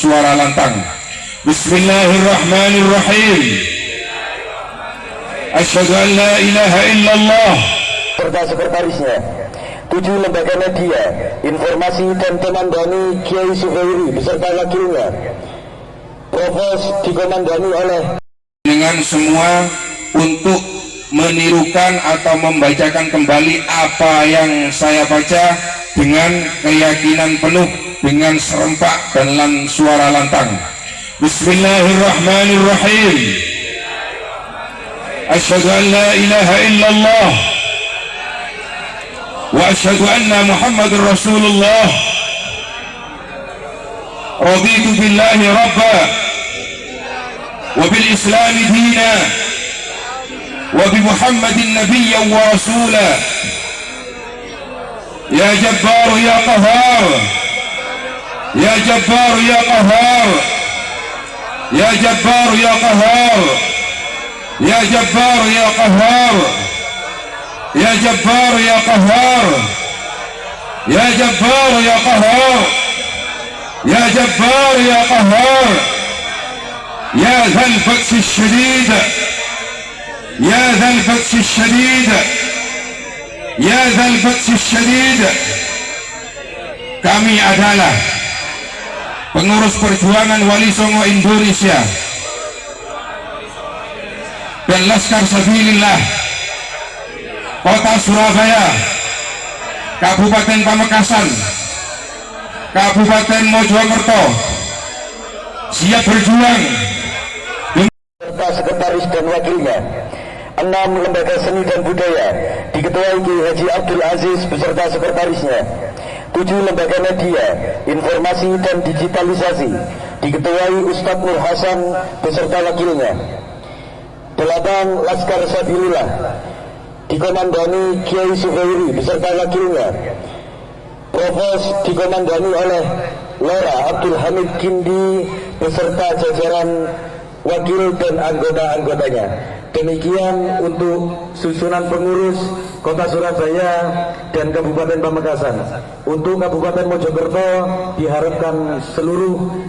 suara lantang. Bismillahirrahmanirrahim. Asyhadu an la ilaha illallah. Serta sekretarisnya, 7 lembaga media, informasi dan temandani Kiai Suhairi beserta wakilnya, Provos dikomandani oleh dengan semua untuk menirukan atau membacakan kembali apa yang saya baca dengan keyakinan penuh, dengan serempak dan suara lantang. Bismillahirrahmanirrahim. Asyhadu an la ilaha illallah wa asyhadu anna Muhammadar Rasulullah. Raditu billahi rabba wa bil islami dina wa bi Muhammadin nabiyyan wa rasula. Ya Jabbar ya Qahhar, ya Jabbar ya Qahhar, ya Jabbar ya Qahhar, ya Jabbar ya Qahhar, ya Jabbar ya Qahhar, ya Jabbar ya Qahhar, ya Jabbar ya Qahhar, ya Dzal Batshi Syadid, ya Dzal Batshi Syadid, ya Dzal Batshi Syadid. Kami adalah pengurus perjuangan Wali Songo Indonesia dan Laskar Sabilillah Kota Surabaya, Kabupaten Pamekasan, Kabupaten Mojokerto, siap berjuang serta sekretaris dan wakilnya, 6 lembaga seni dan budaya diketuai Ki Haji Abdul Aziz beserta sekretarisnya, 7 lembaga media, informasi dan digitalisasi diketuai Ustadz Nur Hasan beserta wakilnya, 8 Laskar Sabilillah dikomandani Kiai Suhairi beserta wakilnya, Provos dikomandani oleh Lora Abdul Hamid Kindi beserta jajaran wakil dan anggota-anggotanya. Demikian untuk susunan pengurus Kota Surabaya dan Kabupaten Pamekasan. Untuk Kabupaten Mojokerto diharapkan seluruh